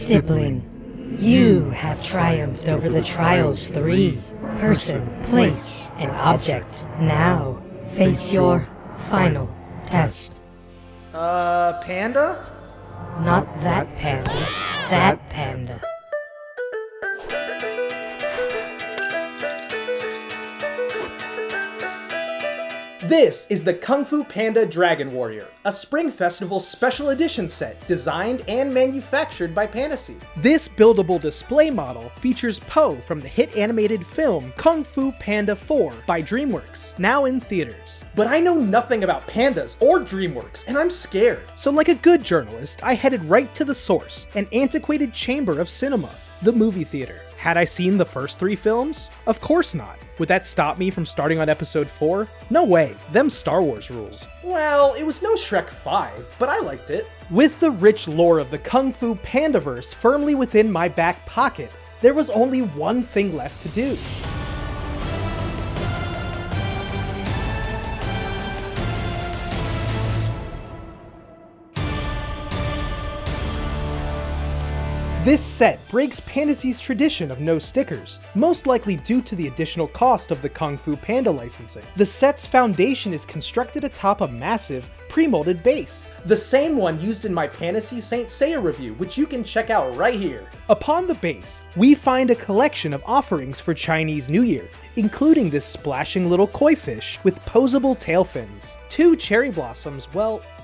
Stippling, you have triumphed over the Trials 3. Person, place, and object. Now, face your final test. Panda? Not that panda. That panda. This is the Kung-Fu Panda Dragon Warrior, a Spring Festival special edition set designed and manufactured by Pantasy. This buildable display model features Po from the hit animated film Kung-Fu Panda 4 by Dreamworks, now in theaters. But I know nothing about pandas or Dreamworks, and I'm scared. So like a good journalist, I headed right to the source, an antiquated chamber of cinema, the movie theater. Had I seen the first 3 films? Of course not. Would that stop me from starting on episode 4? No way, them Star Wars rules. Well, it was no Shrek 5, but I liked it. With the rich lore of the Kung Fu Pandaverse firmly within my back pocket, there was only one thing left to do. This set breaks Pantasy's tradition of no stickers, most likely due to the additional cost of the Kung Fu Panda licensing. The set's foundation is constructed atop a massive, pre-molded base, the same one used in my Pantasy Saint Seiya review, which you can check out right here. Upon the base, we find a collection of offerings for Chinese New Year, including this splashing little koi fish with posable tail fins, 2 cherry blossoms,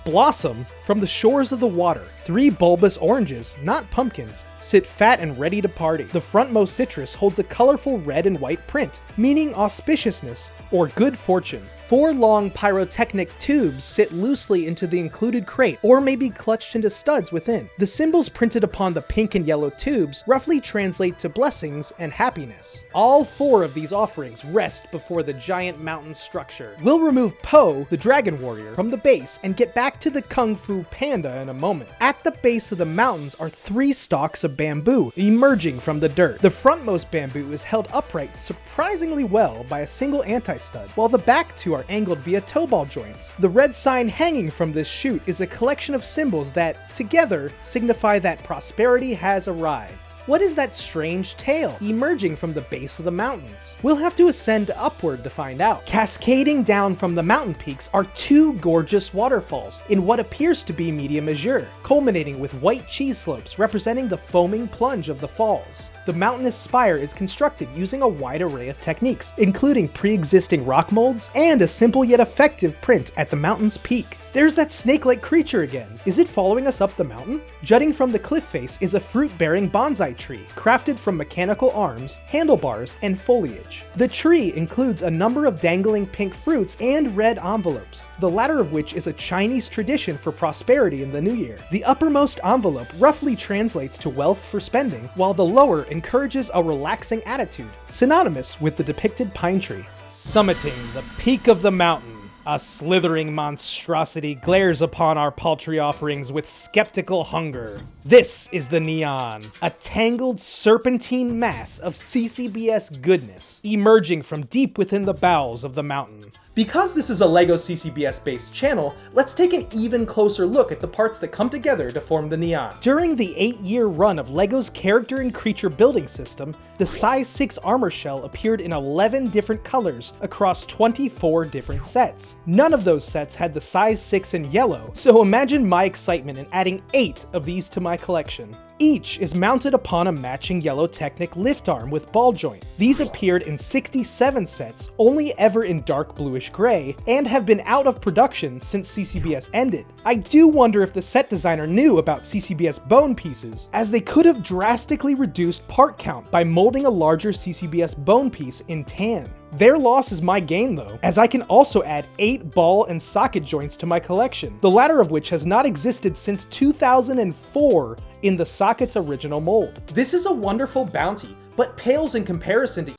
blossom from the shores of the water. 3 bulbous oranges, not pumpkins, sit fat and ready to party. The frontmost citrus holds a colorful red and white print, meaning auspiciousness or good fortune. 4 long pyrotechnic tubes sit loosely into the included crate, or may be clutched into studs within. The symbols printed upon the pink and yellow tubes roughly translate to blessings and happiness. All 4 of these offerings rest before the giant mountain structure. We'll remove Po, the Dragon Warrior, from the base and get back to the Kung Fu Panda in a moment. At the base of the mountains are 3 stalks of bamboo emerging from the dirt. The frontmost bamboo is held upright surprisingly well by a single anti-stud, while the back 2 are angled via toe ball joints. The red sign hanging from this chute is a collection of symbols that, together, signify that prosperity has arrived. What is that strange tail emerging from the base of the mountains? We'll have to ascend upward to find out. Cascading down from the mountain peaks are 2 gorgeous waterfalls in what appears to be medium azure, culminating with white cheese slopes representing the foaming plunge of the falls. The mountainous spire is constructed using a wide array of techniques, including pre-existing rock molds and a simple yet effective print at the mountain's peak. There's that snake-like creature again. Is it following us up the mountain? Jutting from the cliff face is a fruit-bearing bonsai tree, crafted from mechanical arms, handlebars, and foliage. The tree includes a number of dangling pink fruits and red envelopes, the latter of which is a Chinese tradition for prosperity in the new year. The uppermost envelope roughly translates to wealth for spending, while the lower encourages a relaxing attitude, synonymous with the depicted pine tree. Summiting the peak of the mountain, a slithering monstrosity glares upon our paltry offerings with skeptical hunger. This is the Nian, a tangled serpentine mass of CCBS goodness, emerging from deep within the bowels of the mountain. Because this is a LEGO CCBS based channel, let's take an even closer look at the parts that come together to form the Nian. During the 8-year run of LEGO's character and creature building system, the size 6 armor shell appeared in 11 different colors across 24 different sets. None of those sets had the size 6 in yellow, so imagine my excitement in adding 8 of these to my collection. Each is mounted upon a matching yellow Technic lift arm with ball joint. These appeared in 67 sets, only ever in dark bluish gray, and have been out of production since CCBS ended. I do wonder if the set designer knew about CCBS bone pieces, as they could have drastically reduced part count by molding a larger CCBS bone piece in tan. Their loss is my gain though, as I can also add 8 ball and socket joints to my collection, the latter of which has not existed since 2004 in the socket's original mold. This is a wonderful bounty, but pales in comparison to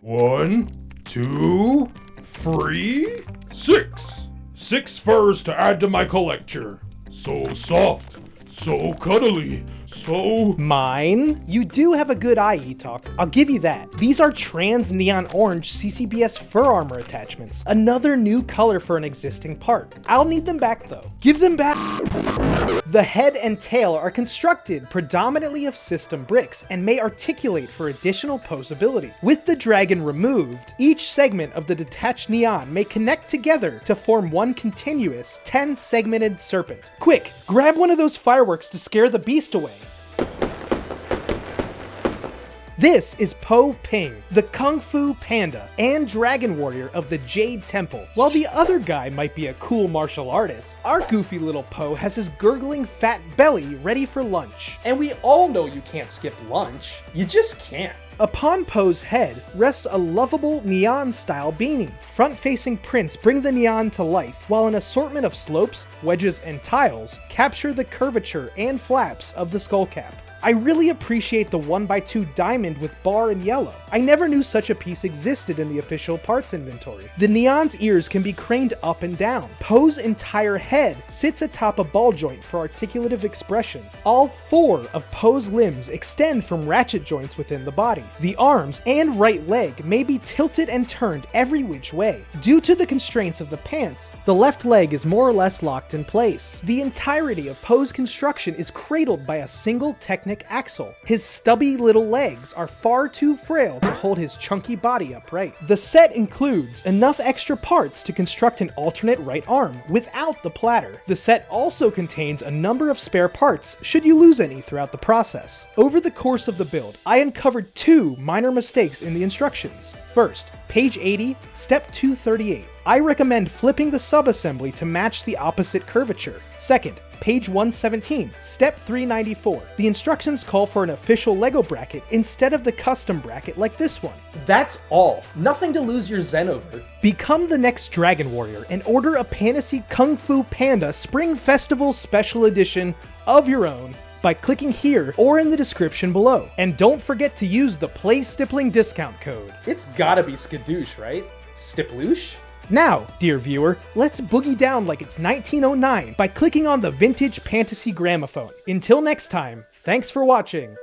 1, 2, 3, 6. 6 furs to add to my collector. So soft, so cuddly, so... Mine? You do have a good eye, E-Talk. I'll give you that. These are trans neon orange CCBS fur armor attachments. Another new color for an existing part. I'll need them back though. Give them back! The head and tail are constructed predominantly of system bricks and may articulate for additional posability. With the dragon removed, each segment of the detached Nian may connect together to form one continuous 10-segmented serpent. Quick, grab one of those fireworks to scare the beast away. This is Po Ping, the Kung-Fu Panda and Dragon Warrior of the Jade Temple. While the other guy might be a cool martial artist, our goofy little Po has his gurgling fat belly ready for lunch. And we all know you can't skip lunch. You just can't. Upon Po's head rests a lovable Nian-style beanie. Front-facing prints bring the Nian to life, while an assortment of slopes, wedges, and tiles capture the curvature and flaps of the skullcap. I really appreciate the 1x2 diamond with bar and yellow. I never knew such a piece existed in the official parts inventory. The Nian's ears can be craned up and down. Po's entire head sits atop a ball joint for articulative expression. All 4 of Po's limbs extend from ratchet joints within the body. The arms and right leg may be tilted and turned every which way. Due to the constraints of the pants, the left leg is more or less locked in place. The entirety of Po's construction is cradled by a single technical axle. His stubby little legs are far too frail to hold his chunky body upright. The set includes enough extra parts to construct an alternate right arm without the platter. The set also contains a number of spare parts should you lose any throughout the process. Over the course of the build, I uncovered 2 minor mistakes in the instructions. First, page 80, step 238. I recommend flipping the subassembly to match the opposite curvature. Second, page 117, step 394. The instructions call for an official Lego bracket instead of the custom bracket like this one. That's all. Nothing to lose your zen over. Become the next Dragon Warrior and order a Pantasy Kung-Fu Panda Spring Festival Special Edition of your own by clicking here or in the description below. And don't forget to use the Play Stippling discount code. It's gotta be skadoosh, right? Stiploosh? Now, dear viewer, let's boogie down like it's 1909 by clicking on the vintage Pantasy gramophone. Until next time, thanks for watching.